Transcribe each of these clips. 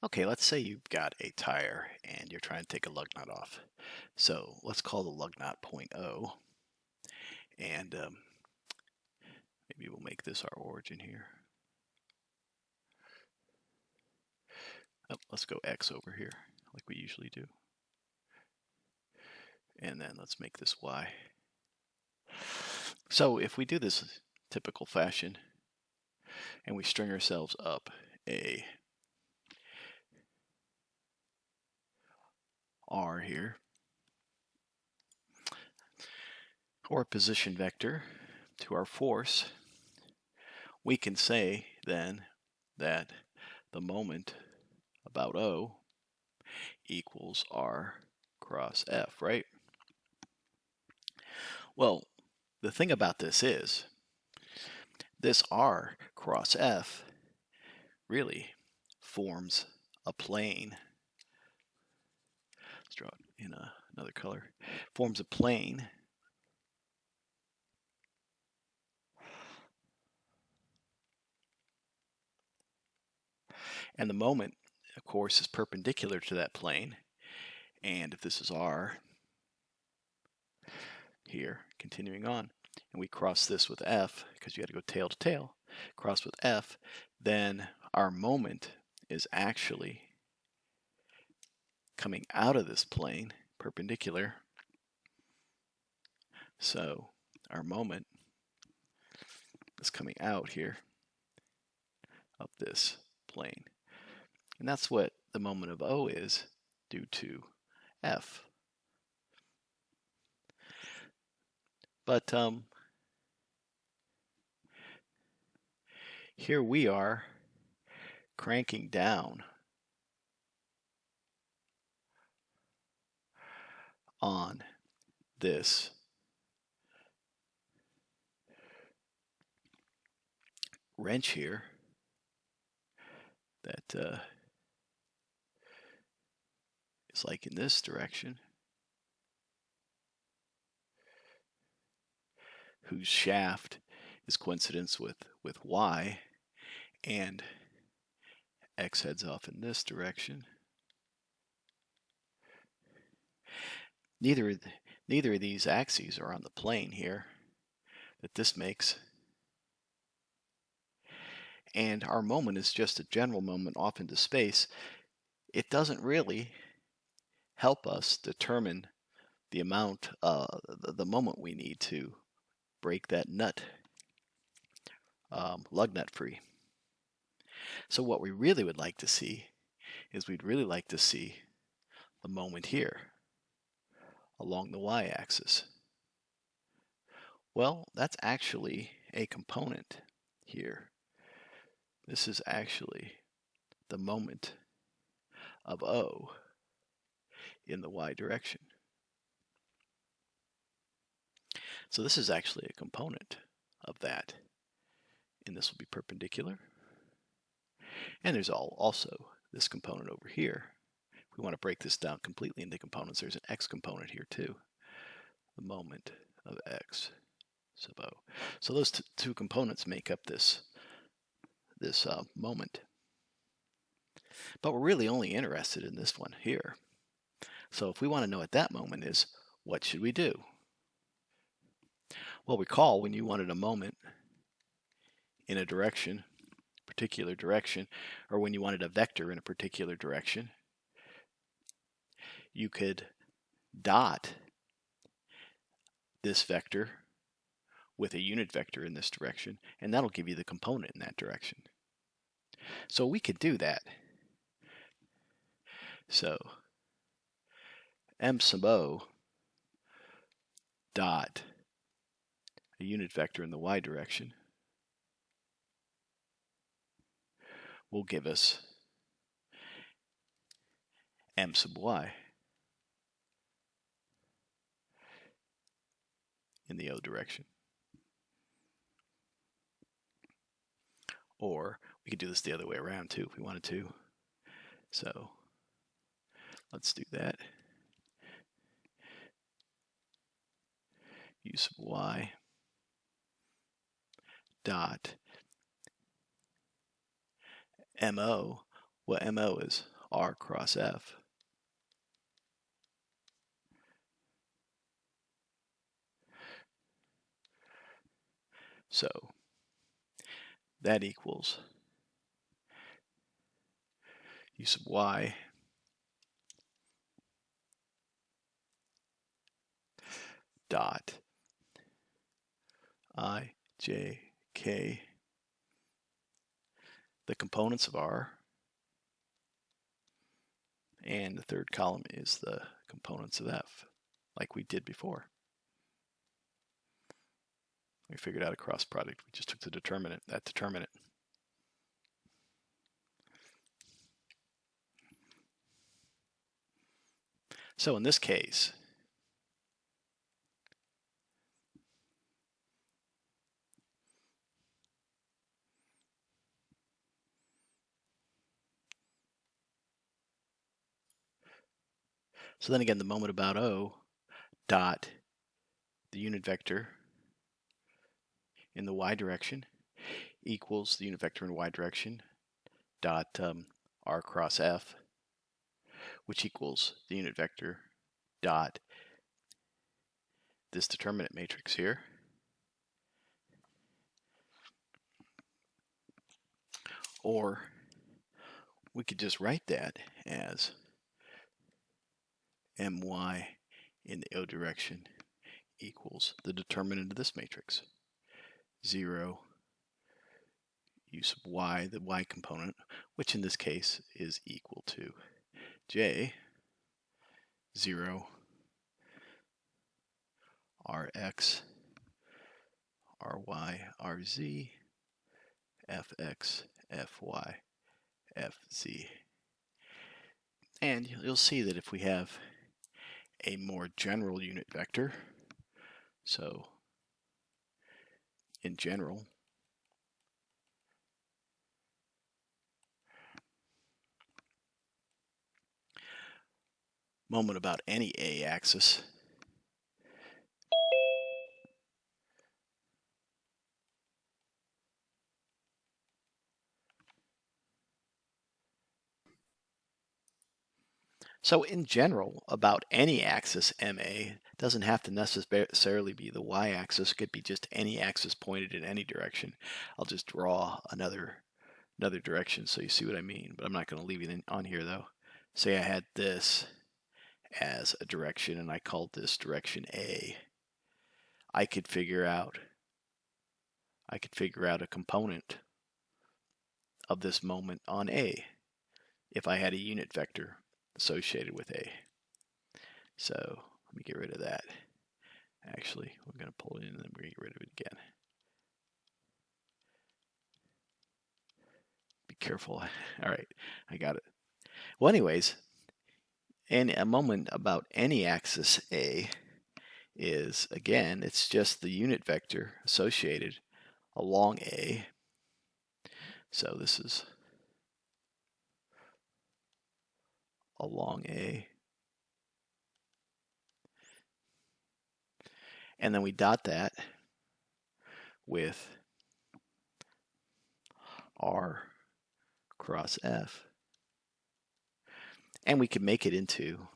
Okay, let's say you've got a tire and you're trying to take a lug nut off. So let's call the lug nut point O, and maybe we'll make this our origin here. Oh, let's go X over here, like we usually do. And then let's make this Y. So if we do this typical fashion, and we string ourselves up a R here, or a position vector to our force, we can say then that the moment about O equals R cross F, right? Well, the thing about this is, this R cross F really forms a plane. Let's draw it in another color. Forms a plane and the moment, of course, is perpendicular to that plane. And if this is R here, continuing on, and we cross this with F, because you got to go tail to tail, cross with F, then our moment is actually coming out of this plane, perpendicular. So our moment is coming out here of this plane. And that's what the moment of O is due to F. But here we are cranking down on this wrench here that is like in this direction, whose shaft is coincidence with Y, and X heads off in this direction. Neither of these axes are on the plane here that this makes. And our moment is just a general moment off into space. It doesn't really help us determine the amount, the moment we need to break that nut, lug nut free. So what we really would like to see is we'd really like to see the moment here along the y-axis. Well, that's actually a component here. This is actually the moment of O in the y direction. So this is actually a component of that. And this will be perpendicular. And there's also this component over here. If we want to break this down completely into components, there's an x component here too. The moment of x sub O. So those two components make up this moment. But we're really only interested in this one here. So if we want to know what that moment is, what should we do? Well, recall when you wanted a moment in a direction, particular direction, or when you wanted a vector in a particular direction, you could dot this vector with a unit vector in this direction, and that'll give you the component in that direction. So we could do that. So m sub O dot a unit vector in the y direction will give us m sub y in the O direction. Or we could do this the other way around too if we wanted to. So let's do that. U sub y dot MO. What MO is R cross F. So that equals U sub y dot I, j, k, the components of R, and the third column is the components of F, like we did before. We figured out a cross product. We just took the determinant, that determinant. So in this case, so then again, the moment about O dot the unit vector in the y direction equals the unit vector in y direction dot R cross F, which equals the unit vector dot this determinant matrix here. Or we could just write that as my in the O direction equals the determinant of this matrix. 0 U sub y, the y component, which in this case is equal to j 0 rx ry rz fx fy fz. And you'll see that if we have a more general unit vector, so in general, moment about any A axis, so in general, about any axis MA doesn't have to necessarily be the y-axis. It could be just any axis pointed in any direction. I'll just draw another direction so you see what I mean, but I'm not going to leave it on here though. Say I had this as a direction and I called this direction A. I could figure out a component of this moment on A if I had a unit vector associated with A. So let me get rid of that. Actually, we're going to pull it in and then we're going to get rid of it again. Be careful. All right, I got it. Well, anyways, and a moment about any axis A is, again, it's just the unit vector associated along A. So this is along A. And then we dot that with R cross F. And we can make it into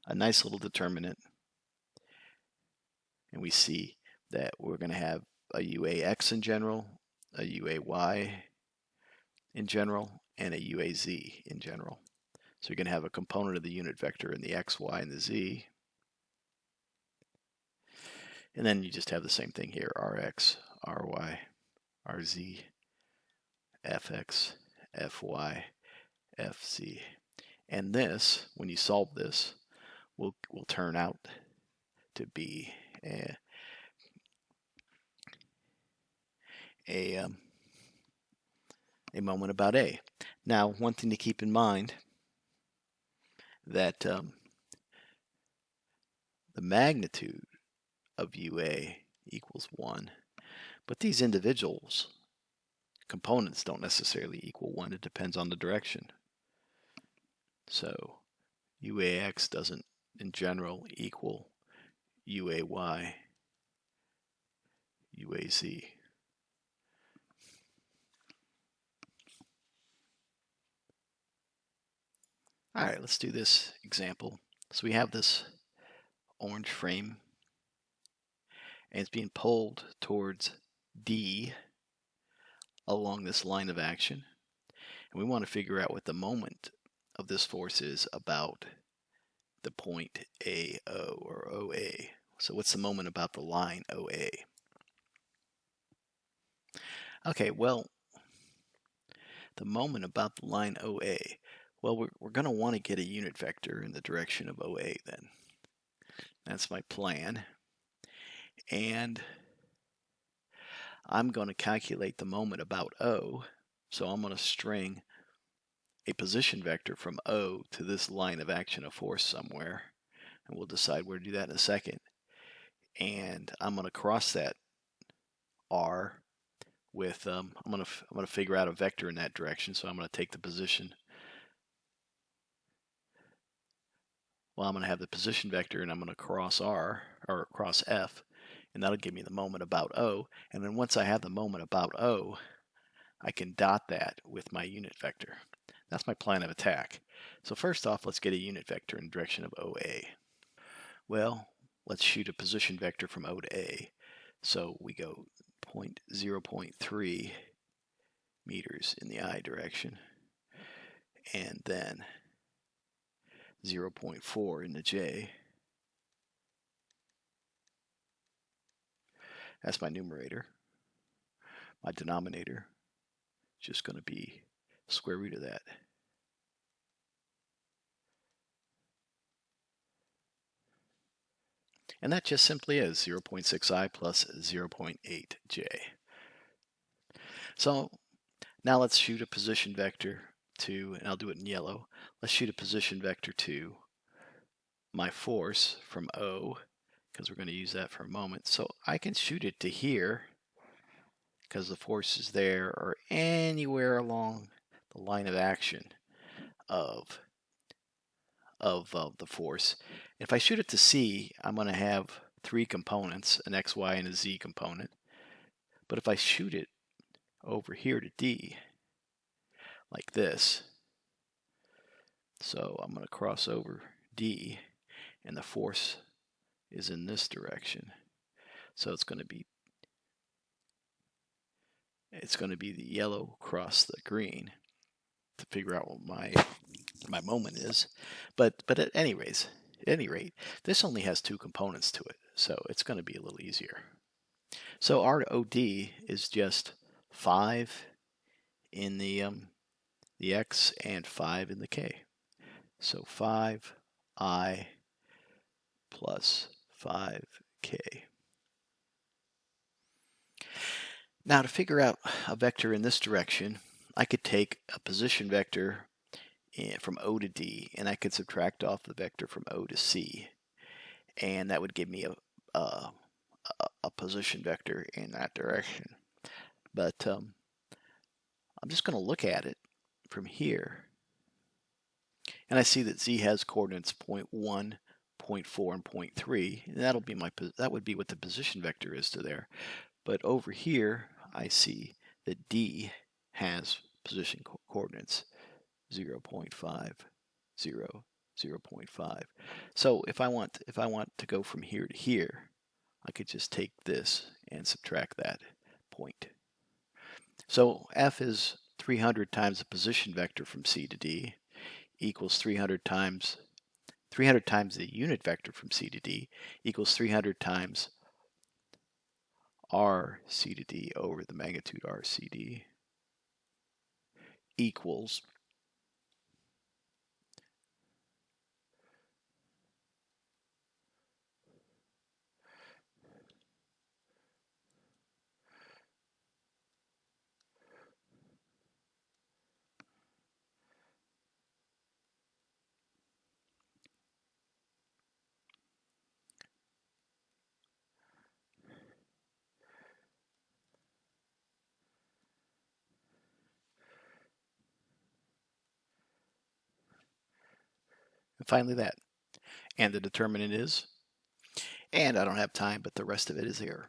a nice little determinant. And we see that we're going to have a UAX in general, a UAY in general, and a UAZ in general. So you're going to have a component of the unit vector in the X, Y, and the Z. And then you just have the same thing here, Rx, Ry, Rz, Fx, Fy, Fz. And this, when you solve this, will turn out to be a moment about A. Now, one thing to keep in mind that the magnitude of UA equals 1, but these individuals components don't necessarily equal 1. It depends on the direction. So UAX doesn't in general equal UAY, UAZ. All right, let's do this example. So we have this orange frame, and it's being pulled towards D along this line of action. And we want to figure out what the moment of this force is about the point AO or OA. So what's the moment about the line OA? Okay, well, the moment about the line OA, well, we're going to want to get a unit vector in the direction of OA then. That's my plan. And I'm going to calculate the moment about O. So I'm going to string a position vector from O to this line of action of force somewhere. And we'll decide where to do that in a second. And I'm going to cross that R with, I'm going to figure out a vector in that direction. So I'm going to take the position. Well, I'm going to have the position vector, and I'm going to cross R, or cross F, and that'll give me the moment about O. And then once I have the moment about O, I can dot that with my unit vector. That's my plan of attack. So first off, let's get a unit vector in the direction of OA. Well, let's shoot a position vector from O to A. So we go 0.3 meters in the I direction, and then 0.4 in the J. That's my numerator. My denominator is just going to be square root of that. And that just simply is 0.6i plus 0.8j. So now let's shoot a position vector to, and I'll do it in yellow, let's shoot a position vector to my force from O, because we're going to use that for a moment. So I can shoot it to here, because the force is there, or anywhere along the line of action of the force. If I shoot it to C, I'm going to have three components, an X, Y, and a Z component. But if I shoot it over here to D, like this, so I'm going to cross over D, and the force is in this direction. So it's going to be the yellow cross the green to figure out what my moment is. But at any rate, this only has two components to it, so it's going to be a little easier. So R to OD is just 5 in the X and 5 in the K. So 5I plus 5K. Now to figure out a vector in this direction, I could take a position vector from O to D, and I could subtract off the vector from O to C, and that would give me a position vector in that direction. But I'm just going to look at it from here, and I see that Z has coordinates 0.1, 0.4, and 0.3, and that would be what the position vector is to there. But over here, I see that D has position coordinates 0.5, 0, 0.5. So if I want to go from here to here, I could just take this and subtract that point. So F is 300 times the position vector from C to D equals 300 times the unit vector from C to D equals 300 times R C to D over the magnitude R C D equals and finally that. And the determinant is, and I don't have time, but the rest of it is here.